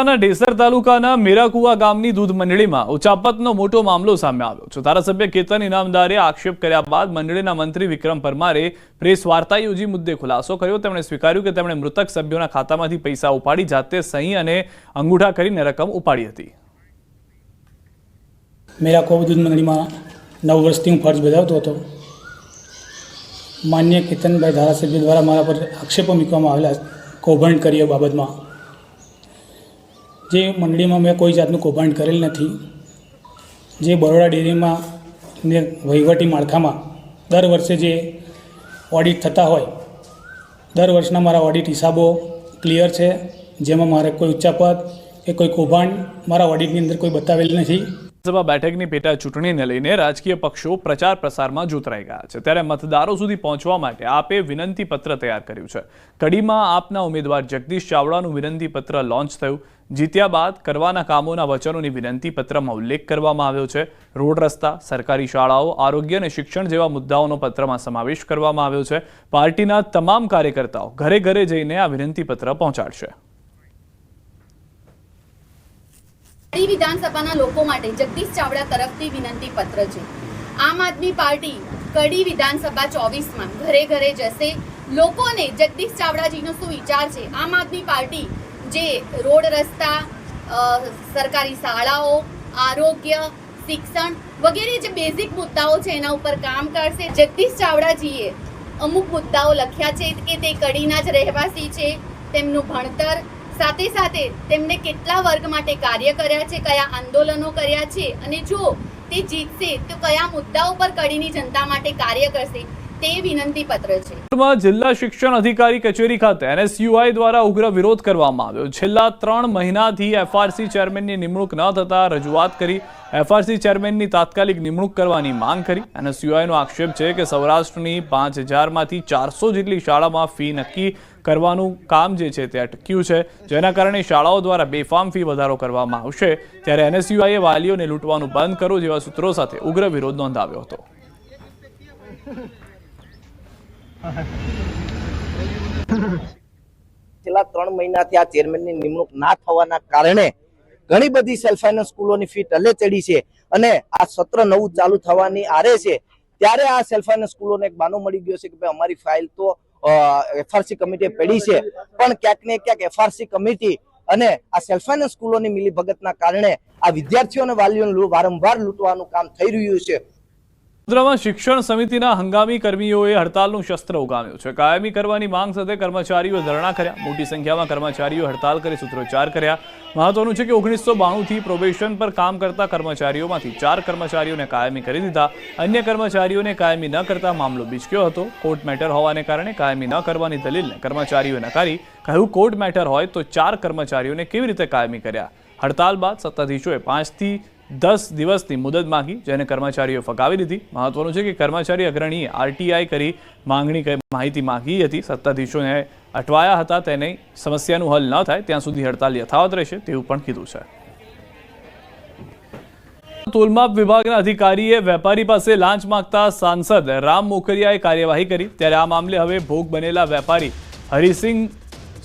બનાસકાંઠાના ઢેસર તાલુકાના મેરાકુવા ગામની દૂધ મંડળીમાં ઉચાપતનો મોટો મામલો સામે આવ્યો છે। ધારાસભ્ય કેતન ઇનામદારે આક્ષેપ કર્યા બાદ મંડળીના મંત્રી વિક્રમ પરમારે પ્રેસ વાર્તા યોજી મુદ્દે ખુલાસો કર્યો। તેમણે સ્વીકાર્યું કે તેમણે મૃતક સભ્યોના ખાતામાંથી પૈસા ઉપાડી જાતે સહી અને અંગૂઠા કરીને રકમ ઉપાડી હતી। મેરાકુવા દૂધ મંડળીમાં 9 વર્ષથી હું ફરજ બજાવતો હતો। માન્ય કેતનભાઈ ધારાસભ્ય દ્વારા મારા પર આક્ષેપો મૂકવામાં આવેલા કૌભાંડ કર્યા બાબતમાં જે મંડળીમાં મેં કોઈ જાતનું કૌભાંડ કરેલ નથી। જે બરોડા ડેરીમાં ને વહીવટી માળખામાં દર વર્ષે જે ઓડિટ થતા હોય દર વર્ષના મારા ઓડિટ હિસાબો ક્લિયર છે, જેમાં મારે કોઈ ઉચ્ચાપત કે કોઈ કૌભાંડ મારા ઓડિટની અંદર કોઈ બતાવેલ નથી। સભા બેઠકની પેટા ચૂંટણીને લઈને રાજકીય પક્ષો પ્રચાર પ્રસારમાં જોતરાઈ ગયા છે, ત્યારે મતદારો સુધી પહોંચવા માટે આપે વિનંતી પત્ર તૈયાર કર્યું છે। કડીમાં આપના ઉમેદવાર જગદીશ ચાવડાનું વિનંતી પત્ર લોન્ચ થયું। જીત્યા બાદ કરવાના કામોના વચનોની વિનંતી પત્રમાં ઉલ્લેખ કરવામાં આવ્યો છે। રોડ રસ્તા, સરકારી શાળાઓ, આરોગ્ય અને શિક્ષણ જેવા મુદ્દાઓનો પત્રમાં સમાવેશ કરવામાં આવ્યો છે। પાર્ટીના તમામ કાર્યકર્તાઓ ઘરે ઘરે જઈને આ વિનંતી પત્ર પહોંચાડશે। कड़ी विधानसभा लोगों माटे जगदीश चावड़ा तरफथी विनंती पत्र है। आम आदमी पार्टी कड़ी विधानसभा 24 में घरे घरे जैसे लोगों ने जगदीश चावड़ा जी शू विचार है। आम आदमी पार्टी जे रोड रस्ता, सरकारी शालाओ, आरोग्य, शिक्षण वगैरह जो बेसिक मुद्दाओं है एना उपर काम करशे। जगदीश चावड़ा जीए अमुक मुद्दाओं लख्या है कि ते कड़ीना ज रहेवासी छे, तेमनुं भणतर साथे साथे तेमने केटला वर्ग माटे कार्य कर्या छे, कया आंदोलनो कर्या छे अने जो ते जीतशे तो कया मुद्दाओं पर कड़ीनी जनता माटे कार्य करशे ते विनंती पत्र छे। जिला शिक्षण अधिकारी कचेरी खाते NSUI द्वारा उग्र विरोध करवामां आव्यो। छेल्ला 3 महीनाथी FRC चेरमेननी निमणूक न थता रजूआत करी FRC चेरमेननी तात्कालिक निमणूक करवानी मांग करी। NSUI नो आक्षेप छे के सौराष्ट्रनी 5000 मांथी 400 जेटली शाळामां फी नक्की करवानुं काम जे छे ते अटक्युं छे, जेना कारणे शाळाओ द्वारा बेफाम फी વધારો કરવામાં આવશે। ત્યારે NSUI એ વાલીઓને લૂંટવાનું બંધ કરો જેવા સૂત્રો સાથે ઉગ્ર વિરોધ નોંધાવ્યો હતો। છેલ્લા 3 મહિનાથી આ ચેરમેનની નિમણૂક ના થવાના કારણે ઘણી બધી સેલ્ફ ફાઇનાન્સ સ્કૂલોની ફી ટલે ચડી છે અને આ સત્ર નવું ચાલુ થવાની આરે છે। ત્યારે આ સેલ્ફ ફાઇનાન્સ સ્કૂલોને એક બાનો મળી ગયો છે કે ભાઈ અમારી ફાઇલ તો FRC કમિટીએ પડી છે, પણ ક્યાંક ને ક્યાંક FRC કમિટી અને આ સેલ્ફ ફાઇનાન્સ સ્કૂલોની મિલીભગતના કારણે આ વિદ્યાર્થીઓ અને વાલીઓને વારંવાર લૂંટવાનું કામ થઈ રહ્યું છે। વડોદરામાં શિક્ષણ સમિતિના હંગામી કર્મીઓએ હડતાલનું શસ્ત્ર ઉગામ્યું છે। કાયમી કરવાની માંગ સાથે કર્મચારીઓએ ધરણા કર્યા। મોટી સંખ્યામાં કર્મચારીઓ હડતાલ કરી સૂત્રોચ્ચાર કર્યા। મહત્વનું છે કે 1992 થી પ્રોબેશન પર કામ કરતા કર્મચારીઓમાંથી 4 કર્મચારીઓને કાયમી કરી દીધા। અન્ય કર્મચારીઓને કાયમી ન કરતા મામલો બીચક્યો હતો। કોર્ટ મેટર હોવાને કારણે કાયમી ન કરવાની દલીલને કર્મચારીઓએ નકારી કહ્યું કોર્ટ મેટર હોય તો 4 કર્મચારીઓને કેવી રીતે કાયમી કર્યા। હડતાલ બાદ સત્તાધીશોએ 5 થી 10 દિવસની મુદત માંગી, જેને કર્મચારીઓ ફગાવી દીધી। મહત્વનું છે કે કર્મચારી અગ્રણીએ RTI કરી માહિતી માંગી હતી। સત્તાધીશોને અટવાયા હતા, તેને સમસ્યાનું હલ ન થાય ત્યાં સુધી હડતાલ યથાવત રહેશે તેવું પણ કીધું છે। તોલમાપ વિભાગના અધિકારીએ વેપારી પાસે લાંચ માંગતા સાંસદ રામ મોકરિયાએ કાર્યવાહી કરી। ત્યારે આ મામલે હવે ભોગ બનેલા વેપારી હરિસિંહ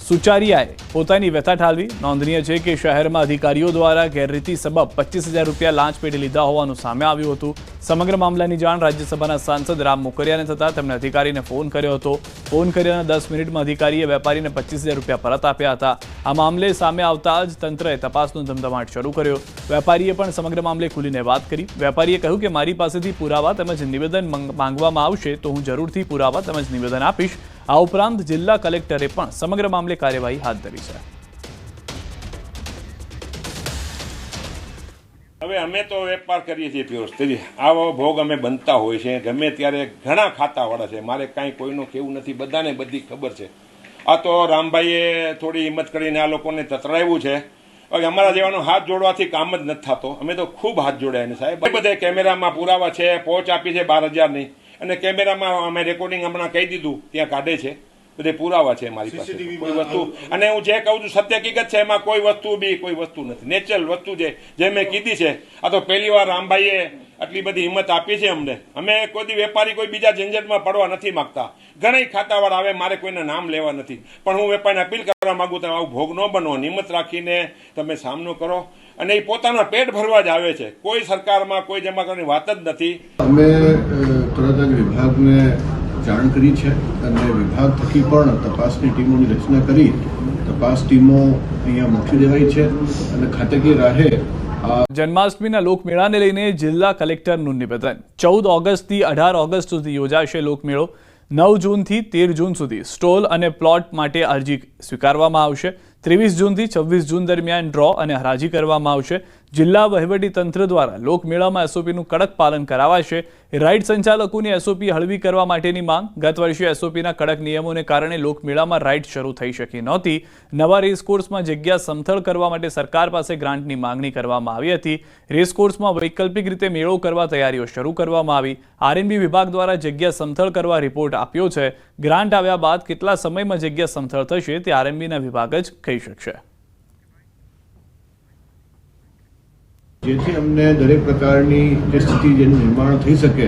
સુચારિયાએ પોતાની વ્યથા ઠાલવી। નોંધનીય છે કે શહેરમાં અધિકારીઓ દ્વારા ગેરરીતિ સબબ 25,000 રૂપિયા લાંચ પેટે લીધા હોવાનું સામે આવ્યું હતું। સમગ્ર મામલાની જાણ રાજ્યસભાના સાંસદ રામ મોકરિયાને થતાં તેમણે અધિકારીને ફોન કર્યો હતો। ફોન કર્યાના 10 મિનિટમાં અધિકારીએ વેપારીને 25,000 રૂપિયા પરત આપ્યા હતા। આ મામલે સામે આવતા જ તંત્રએ તપાસનો ધમધમાટ શરૂ કર્યો। વેપારીએ પણ સમગ્ર મામલે ખુલીને વાત કરી। વેપારીએ કહ્યું કે મારી પાસેથી પુરાવા તેમજ નિવેદન માંગવામાં આવશે તો હું જરૂરથી પુરાવા તેમજ નિવેદન આપીશ। આ ઉપરાંત જિલ્લા કલેક્ટરે પણ સમગ્ર મામલે કાર્યવાહી હાથ ધરી છે। હવે અમે તો વેપાર કરીએ છીએ પિયુષ, આવો ભોગ અમે બનતા હોય છે ગમે ત્યારે। ઘણા ખાતાવાળા છે, મારે કાંઈ કોઈનું કેવું નથી, બધાને બધી ખબર છે। આ તો રામભાઈએ થોડી હિંમત કરીને આ લોકોને તતરાવ્યું છે। અમારા જેવાનો હાથ જોડવાથી કામ જ નથી થતો। અમે તો ખૂબ હાથ જોડાય ને સાહેબ, બધે કેમેરામાં પુરાવા છે, પહોંચ આપી છે 12,000ની, અને કેમેરામાં અમે રેકોર્ડિંગ હમણાં કહી દીધું ત્યાં કાઢે છે, બધે પુરાવા છે મારી પાસે। કોઈ વસ્તુ, અને હું જે કહું છું સત્ય હકીકત છે, એમાં કોઈ વસ્તુ નથી, નેચરલ વસ્તુ છે જે મેં કીધી છે। આ તો પહેલી વાર રામભાઈએ આટલી બધી હિંમત આપી છે અમને. અમે કોઈ દી વેપારી કોઈ બીજા ઝંઝટમાં પડવા નથી માંગતા. ઘણા ખાતાવાળા આવે, મારે કોઈના નામ લેવા નથી, પણ હું વેપારીને અપીલ કરવા માંગુ તમે આવું ભોગ ન બનો, હિંમત રાખીને તમે સામનો કરો. અને એ પોતાના પેટ ભરવા જ આવે છે, કોઈ સરકારમાં કોઈ જમા કરવાની વાત જ નથી. અમે તરત જ વિભાગને જાણ કરી છે અને વિભાગ થકી પણ તપાસની ટીમોની રચના કરી તપાસ ટીમો અહીંયા મોકલી દેવાઈ છે અને ખાતગી રાહે જન્માષ્ટમીના લોકમેળાને લઈને જિલ્લા કલેક્ટરનું નિવેદન. 14 ઓગસ્ટથી 18 ઓગસ્ટ સુધી યોજાશે લોકમેળો. 9 જૂનથી 13 જૂન સુધી સ્ટોલ અને પ્લોટ માટે અરજી સ્વીકારવામાં આવશે. 23 જૂનથી 26 જૂન દરમિયાન ડ્રો અને હરાજી કરવામાં આવશે. જિલ્લા વહીવટી તંત્ર દ્વારા લોકમેળામાં એસઓપીનું કડક પાલન કરાવાશે. રાઇડ સંચાલકોની એસઓપી હળવી કરવા માટેની માંગ. ગત વર્ષે એસઓપીના કડક નિયમોને કારણે લોકમેળામાં રાઇડ શરૂ થઈ શકી નહોતી. નવા રેસકોર્સમાં જગ્યા સમથળ કરવા માટે સરકાર પાસે ગ્રાન્ટની માંગણી કરવામાં આવી હતી. રેસકોર્સમાં વૈકલ્પિક રીતે મેળો કરવા તૈયારીઓ શરૂ કરવામાં આવી. આરએનબી વિભાગ દ્વારા જગ્યા સમથળ કરવા રિપોર્ટ આપ્યો છે. ગ્રાન્ટ આવ્યા બાદ કેટલા સમયમાં જગ્યા સમથળ થશે તે આરએનબીના વિભાગ જ કહી શકશે. જેથી અમને દરેક પ્રકારની જે સ્થિતિ જેનું નિર્માણ થઈ શકે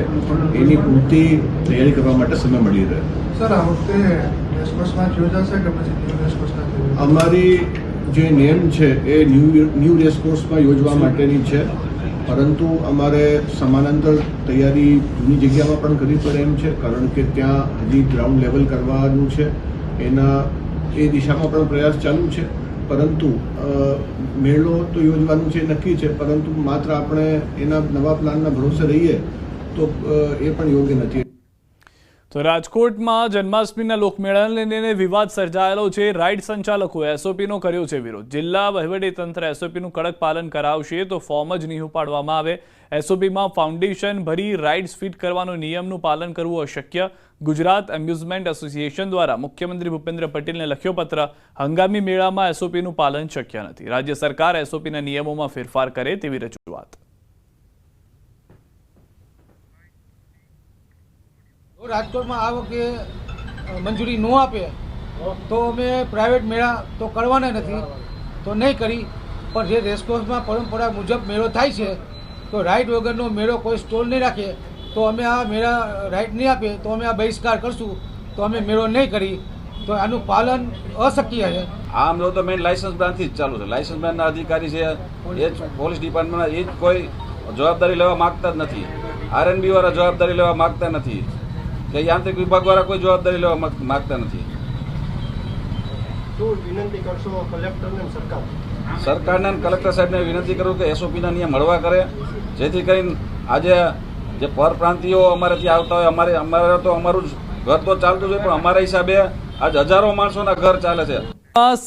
એની પૂરતી તૈયારી કરવા માટે સમય મળી રહે. સર, આ વખતે રેસકોર્સમાં યોજાશે કે પછી ન્યૂ રેસકોર્સમાં? અમારી જે નેમ છે એ ન્યૂ રેસકોર્સમાં યોજવા માટેની છે, પરંતુ અમારે સમાંતર તૈયારી જૂની જગ્યામાં પણ કરવી પડે એમ છે, કારણ કે ત્યાં હજી ગ્રાઉન્ડ લેવલ કરવાનું છે. એ દિશામાં પણ પ્રયાસ ચાલુ છે. પરંતુ મેળો તો યોજવાનું છે નક્કી છે, પરંતુ માત્ર આપણે એના નવા પ્લાનના ભરોસે રહીએ તો એ પણ યોગ્ય નથી. તો રાજકોટમાં જન્માષ્ટમીના લોકમેળાને લઈને વિવાદ સર્જાયેલો છે. રાઇડ સંચાલકોએ એસઓપીનો કર્યો છે વિરોધ. જિલ્લા વહીવટીતંત્ર એસઓપીનું કડક પાલન કરાવશે તો ફોર્મ જ નહીં ઉપાડવામાં આવે. એસઓપીમાં ફાઉન્ડેશન ભરી રાઇડ્સ ફિટ કરવાનું નિયમનું પાલન કરવું અશક્ય. ગુજરાત એમ્યુઝમેન્ટ એસોસિએશન દ્વારા મુખ્યમંત્રી ભૂપેન્દ્ર પટેલને લખ્યો પત્ર. હંગામી મેળામાં એસઓપીનું પાલન શક્ય નથી. રાજ્ય સરકાર એસઓપીના નિયમોમાં ફેરફાર કરે તેવી રજૂઆત. રાજકોટમાં આ વખતે મંજૂરી ન આપે તો અમે પ્રાઇવેટ મેળા તો કરવાના નથી, તો નહીં કરી. પણ જે રેસકોર્સમાં પરંપરા મુજબ મેળો થાય છે તો રાઇડ વગરનો મેળો કોઈ સ્ટોલ નહીં રાખે તો અમે આ મેળા રાઇડ નહીં આપે તો અમે આ બહિષ્કાર કરશું. તો અમે મેળો નહીં કરી તો આનું પાલન અશક્ય છે. આમ જો તો મેઇન લાયસન્સ બ્રાન્ચથી જ ચાલુ છે. લાયસન્સ બ્રાન્ચના અધિકારી છે એ જ પોલીસ ડિપાર્ટમેન્ટના, એ જ કોઈ જવાબદારી લેવા માગતા જ નથી. આરએનબી વાળા જવાબદારી લેવા માગતા નથી કે યાંત્રિક વિભાગ વાળા કોઈ જવાબદારી લેવા માગતા નથી. શું વિનંતી કરશો કલેક્ટરને સરકાર? સરકારને કલેક્ટર સાહેબને વિનંતી કરું કે એસઓપીના નિયમ હળવા કરે, જેથી કરીને આજે જે પરપ્રાંતિયો અમારે ત્યાં આવતા હોય, અમારે તો અમારું ઘર તો ચાલતું હોય, પણ અમારા હિસાબે આજ હજારો માણસોના ઘર ચાલે છે.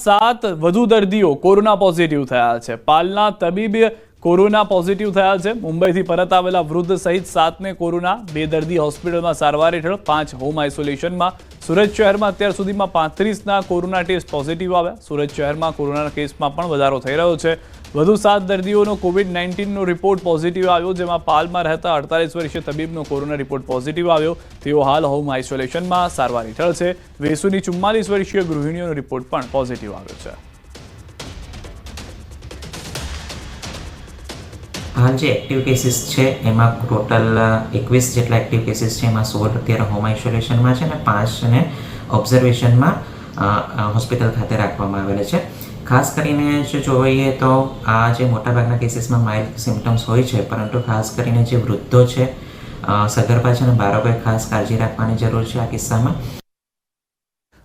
7 વધુ દર્દીઓ કોરોના પોઝિટિવ થયા છે. પાલના તબીબ કોરોના પોઝિટિવ થયા છે. મુંબઈથી પરત આવેલા વૃદ્ધ સહિત 7ને કોરોના. 2 દર્દી હોસ્પિટલમાં સારવાર હેઠળ, 5 હોમ આઇસોલેશનમાં. સુરત શહેરમાં અત્યાર સુધીમાં 35ના કોરોના ટેસ્ટ પોઝિટિવ આવ્યા. સુરત શહેરમાં કોરોનાના કેસમાં પણ વધારો થઈ રહ્યો છે. વધુ 7 દર્દીઓનો કોવિડ-19નો રિપોર્ટ પોઝિટિવ આવ્યો, જેમાં પાલમાં રહેતા 48 વર્ષીય તબીબનો કોરોના રિપોર્ટ પોઝિટિવ આવ્યો. તેઓ હાલ હોમ આઇસોલેશનમાં સારવાર હેઠળ છે. વેસુની 44 વર્ષીય ગૃહિણીઓનો રિપોર્ટ પણ પોઝિટિવ આવ્યો છે. હાલ જે એક્ટિવ કેસીસ છે એમાં ટોટલ 21 જેટલા એક્ટિવ કેસીસ છે. એમાં 16 અત્યારે હોમ આઇસોલેશનમાં છે અને 5ને ઓબ્ઝર્વેશનમાં હોસ્પિટલ ખાતે રાખવામાં આવેલા છે. ખાસ કરીને જો જોઈએ તો આ જે મોટાભાગના કેસીસમાં માઇલ્ડ સિમ્ટમ્સ હોય છે, પરંતુ ખાસ કરીને જે વૃદ્ધો છે, સગર્ભા છે અને બાળકોએ ખાસ કાળજી રાખવાની જરૂર છે આ કિસ્સામાં.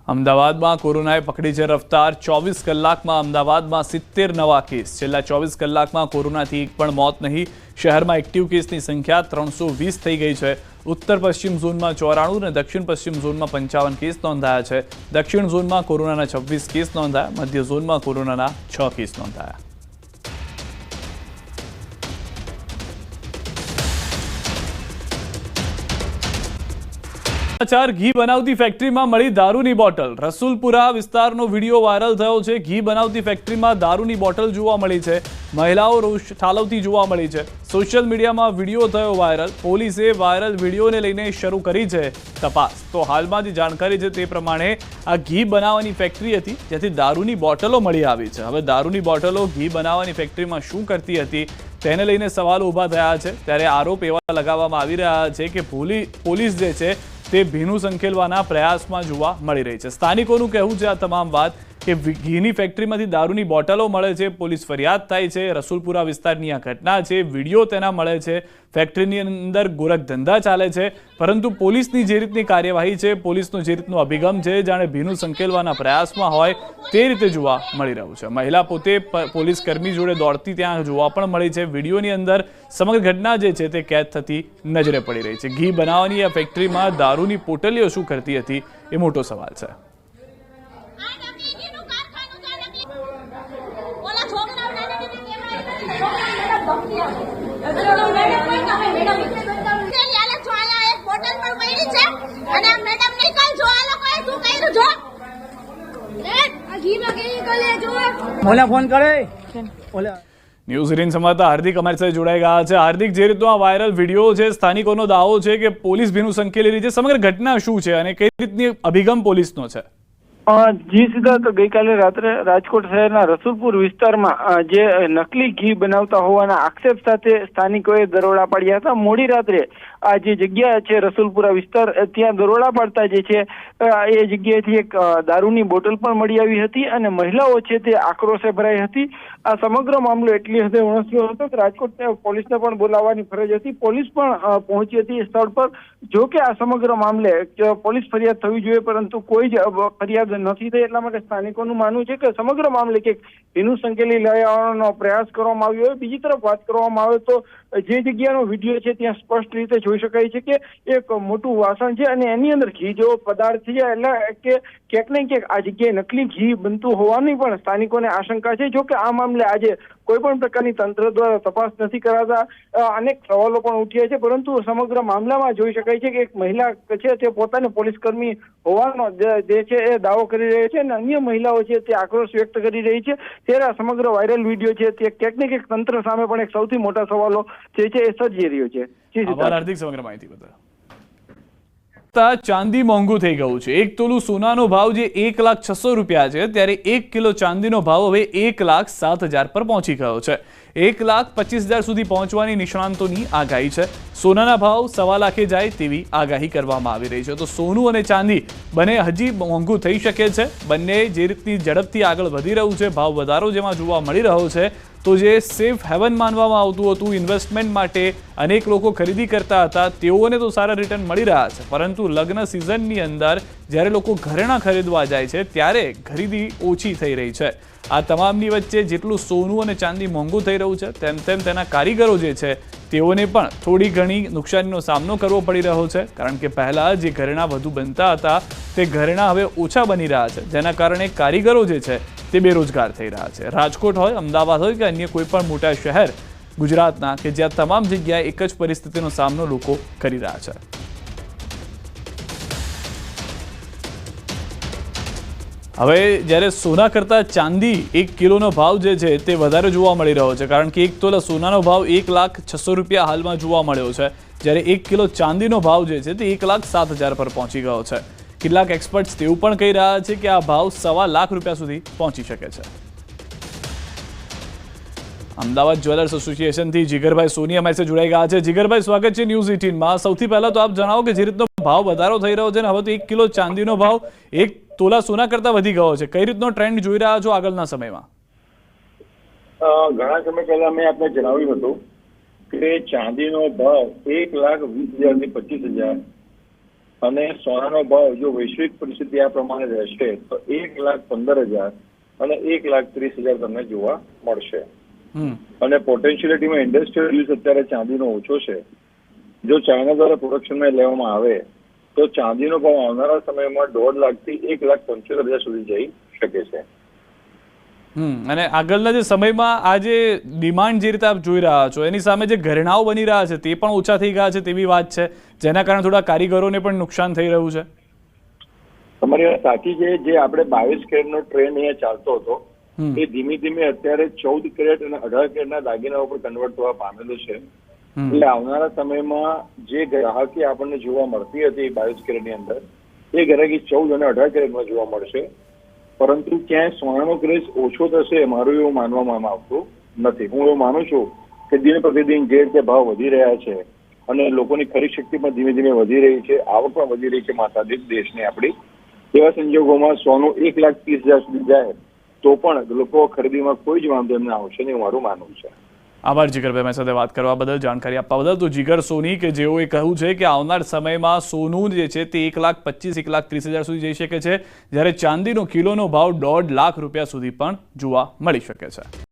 અમદાવાદમાં કોરોનાએ પકડી છે રફતાર. 24 કલાકમાં અમદાવાદમાં 70 નવા કેસ. છેલ્લા 24 કલાકમાં કોરોનાથી એક પણ મોત નહીં. શહેરમાં એક્ટિવ કેસની સંખ્યા 320 થઈ ગઈ છે. ઉત્તર પશ્ચિમ ઝોનમાં 94 અને દક્ષિણ પશ્ચિમ ઝોનમાં 55 કેસ નોંધાયા છે. દક્ષિણ ઝોનમાં કોરોનાના 26 કેસ નોંધાયા. મધ્ય ઝોનમાં કોરોનાના 6 કેસ નોંધાયા. સમાચાર. ઘી બનાવતી ફેક્ટરીમાં મળી દારૂની બોટલ. રસુલપુરા વિસ્તારનો વિડીયો વાયરલ થયો છે. ઘી બનાવતી ફેક્ટરીમાં દારૂની બોટલ જોવા મળી છે. મહિલાઓ રોષ ઠાલવતી જોવા મળી છે. સોશિયલ મીડિયામાં વિડીયો થયો વાયરલ. પોલીસે વાયરલ વિડીયોને લઈને શરૂ કરી છે તપાસ. તો હાલમાં જે જાણકારી છે તે પ્રમાણે આ ઘી બનાવવાની ફેક્ટરી હતી, જેથી દારૂની બોટલો મળી આવી છે. હવે દારૂની બોટલો ઘી બનાવવાની ફેક્ટરીમાં શું કરતી હતી તેને લઈને સવાલો ઊભા થયા છે। ત્યારે આરોપ એવા લગાવવામાં આવી રહ્યા છે કે પોલીસ જે છે તે ભીનું સંકેલવાના પ્રયાસમાં જોવા મળી રહી છે। સ્થાનિકોનું કહેવું છે આ તમામ વાત કે ઘીની ફેક્ટરીમાંથી દારૂની બોટલો મળે છે, પોલીસ ફરિયાદ થાય છે, રસુલપુરા વિસ્તારની આ ઘટના છે, વિડીયો તેના મળે છે, ફેક્ટરીની અંદર ગોરખ ધંધા ચાલે છે, પરંતુ પોલીસની જે રીતની કાર્યવાહી છે, પોલીસનો જે રીતનો અભિગમ છે, જાણે ભીનું સંકેલવાના પ્રયાસમાં હોય તે રીતે જોવા મળી રહ્યું છે। મહિલા પોતે પોલીસ કર્મી જોડે દોડતી ત્યાં જોવા પણ મળી છે। વિડીયોની અંદર સમગ્ર ઘટના જે છે તે કેદ થતી નજરે પડી રહી છે। ઘી બનાવવાની આ ફેક્ટરીમાં દારૂની પોટલીઓ શું કરતી હતી એ મોટો સવાલ છે। ન્યૂઝ 18 સંવાદદાતા હાર્દિક અમારી સાથે જોડાઈ ગયા છે। હાર્દિક, જે રીતનો આ વાયરલ વિડીયો છે, સ્થાનિકોનો દાવો છે કે પોલીસ ભીનું સંકેલી રહી છે, સમગ્ર ઘટના શું છે અને કઈ રીતની અભિગમ પોલીસનો છે? જી સિદ્ધાર્થ, ગઈકાલે રાત્રે રાજકોટ શહેરના રસુલપુર વિસ્તારમાં જે નકલી ઘી બનાવતા હોવાના આક્ષેપ સાથે સ્થાનિકોએ દરોડા પાડ્યા હતા। મોડી રાત્રે આ જે જગ્યા છે રસુલપુરા વિસ્તાર, ત્યાં દરોડા પાડતા જે છે એ જગ્યાએથી એક દારૂની બોટલ પણ મળી આવી હતી અને મહિલાઓ છે તે આક્રોશે ભરાઈ હતી। આ સમગ્ર મામલો એટલી હદે વણસ્યો હતો કે રાજકોટ પોલીસને પણ બોલાવવાની ફરજ હતી। પોલીસ પણ પહોંચી હતી સ્થળ પર। જો કે આ સમગ્ર મામલે પોલીસ ફરિયાદ થવી જોઈએ, પરંતુ કોઈ જ ફરિયાદ નથી થઈ, એટલા માટે સ્થાનિકોનું માનવું છે કે સમગ્ર મામલે કે ભીનું સંકેલી લાવવાનો પ્રયાસ કરવામાં આવ્યો હોય। બીજી તરફ વાત કરવામાં આવે તો જે જગ્યાનો વિડીયો છે ત્યાં સ્પષ્ટ રીતે જોઈ શકાય છે કે એક મોટું વાસણ છે અને એની અંદર ઘી જેવો પદાર્થ છે, એટલે કે ક્યાંક ને ક્યાંક આ જગ્યાએ નકલી ઘી બનતું હોવાની પણ સ્થાનિકોને આશંકા છે। જો કે આ મામલે આજે કોઈ પણ પ્રકારની તંત્ર દ્વારા તપાસ નથી કરાતા અનેક સવાલો પણ ઉઠ્યા છે, પરંતુ સમગ્ર મામલામાં જોઈ શકાય છે કે એક મહિલા છે તે પોતાને પોલીસ કર્મી હોવાનો જે છે એ દાવો કરી રહી છે અને અન્ય મહિલાઓ છે તે આક્રોશ વ્યક્ત કરી રહી છે। ત્યારે આ સમગ્ર વાયરલ વિડીયો છે તે ક્યાંક ને ક્યાંક તંત્ર સામે પણ એક સૌથી મોટા સવાલો જે છે એ સર્જી રહ્યો છે। હાર્દિક, સમગ્ર માહિતી બદલ। ચાંદી મોંઘું થઈ ગયું છે। 1 તોલું સોનાનો ભાવ જે 1,06,000 રૂપિયા છે, ત્યારે 1 કિલો ચાંદીનો ભાવ હવે 1,07,000 પર પહોંચી ગયો છે। 1,25,000 સુધી પહોંચવાની નિષ્ણાંતોની આગાહી છે। સોનાના ભાવ 1.25 લાખે જાય તેવી આગાહી કરવામાં આવી રહી છે। તો સોનું અને ચાંદી બંને હજી મોંઘું થઈ શકે છે। બંને જે રીતની ઝડપથી આગળ વધી રહ્યું છે, ભાવ વધારો જેમાં જોવા મળી રહ્યો છે, તો જે સેફ હેવન માનવામાં આવતું હતું, ઇન્વેસ્ટમેન્ટ માટે અનેક લોકો ખરીદી કરતા હતા, તેઓને તો સારા રિટર્ન મળી રહ્યા છે, પરંતુ લગ્ન સિઝનની અંદર જ્યારે લોકો ઘરેણાં ખરીદવા જાય છે ત્યારે ખરીદી ઓછી થઈ રહી છે। આ તમામની વચ્ચે જેટલું સોનું અને ચાંદી મોંઘું થઈ રહ્યું છે, તેમ તેમ તેના કારીગરો જે છે તેઓને પણ થોડી ઘણી નુકસાનીનો સામનો કરવો પડી રહ્યો છે, કારણ કે પહેલાં જે ઘરેણાં વધુ બનતા હતા તે ઘરેણાં હવે ઓછા બની રહ્યા છે, જેના કારણે કારીગરો જે છે તે બેરોજગાર થઈ રહ્યા છે। રાજકોટ હોય, અમદાવાદ હોય કે અન્ય કોઈ પણ મોટા શહેર ગુજરાતના કે જ્યાં તમામ જગ્યાએ એક જ પરિસ્થિતિનો સામનો લોકો કરી રહ્યા છે। હવે જ્યારે સોના કરતાં ચાંદી 1 કિલોનો ભાવ જે છે તે વધારે જોવા મળી રહ્યો છે, કારણ કે 1 તોલા સોનાનો ભાવ 1,06,000 રૂપિયા હાલમાં જોવા મળ્યો છે, જ્યારે 1 કિલો ચાંદીનો ભાવ જે છે તે 1,07,000 પર પહોંચી ગયો છે। કેટલાક એક્સપર્ટ્સ તેવું પણ કહી રહ્યા છે કે આ ભાવ 1.25 લાખ રૂપિયા સુધી પહોંચી શકે છે। અમદાવાદ જ્વેલર્સ એસોસિએશનથી જીગરભાઈ સોની અમારી સાથે જોડાઈ ગયા છે। જીગરભાઈ, સ્વાગત છે ન્યૂઝ 18માં। સૌથી પહેલા તો આપ જણાવો કે જે રીતનો ભાવ વધારો થઈ રહ્યો છે ને હવે તો 1 કિલો ચાંદીનો ભાવ 1 તોલા સોના કરતા વધી ગયો છે, કઈ રીતનો ટ્રેન્ડ જોઈ રહ્યા છો આગળના સમયમાં? ઘણા સમય પહેલા મેં આપને જણાવ્યું હતું કે ચાંદીનો ભાવ 1,20,000 થી 25,000 અને સોનાનો ભાવ જો વૈશ્વિક પરિસ્થિતિ આ પ્રમાણે રહેશે તો 1,15,000 અને 1,30,000 તમને જોવા મળશે। અને પોટેન્શિયલિટીમાં ઇન્ડસ્ટ્રીયલ યુઝ અત્યારે ચાંદીનો ઓછો છે। જો ચાઇના દ્વારા પ્રોડક્શનમાં લેવામાં આવે તો ચાંદીનો ભાવ આવનારા સમયમાં 1.5 લાખથી 1,75,000 સુધી જઈ શકે છે। અને આગળના જે સમયમાં આ જે ડિમાન્ડ જે રીતે આપ જોઈ રહ્યા છો એની સામે જે ઘરેણાઓ બની રહ્યા છે તે પણ ઓછા થઈ ગયા છે તેવી વાત છે, જેના કારણે થોડા કારીગરોને પણ નુકસાન થઈ રહ્યું છે। તમારી વાત સાચી છે। જે આપણે 22 કેરેટનો ટ્રેન્ડ અહીંયા ચાલતો હતો એ ધીમે ધીમે અત્યારે 14 કેરેટ અને 18 કેરેટના દાગીના ઉપર કન્વર્ટ થવા પામેલું છે। એટલે આવનારા સમયમાં જે ગ્રાહકી આપણને જોવા મળતી હતી 22 કેરેટની અંદર એ ગ્રાહકી 14 અને 18 કેરેટમાં જોવા મળશે, પરંતુ ક્યાંય સોનાનો ક્રેઝ ઓછો થશે મારું એવું માનવામાં આવતું નથી। હું એવું માનું છું કે દિન પ્રતિદિન જે રીતે ભાવ વધી રહ્યા છે અને લોકોની ખરીદ શક્તિ પણ ધીમે ધીમે વધી રહી છે, આવક પણ વધી રહી છે માથાદીઠ દેશની આપણી, એવા સંજોગોમાં સોનું 1,30,000 સુધી જાય તો પણ લોકો ખરીદીમાં કોઈ જ વાંધો એમને આવશે નહીં, મારું માનવું છે. આભાર જીગરભાઈ, મારી સાથે વાત કરવા બદલ, જાણકારી આપવા બદલ. તો જીગર સોની કે જેઓએ કહ્યું છે કે આવનાર સમયમાં સોનું જે છે તે 1,25,000 1,30,000 સુધી જઈ શકે છે, જ્યારે ચાંદીનો કિલોનો ભાવ 1.5 લાખ રૂપિયા સુધી પણ જોવા મળી શકે છે.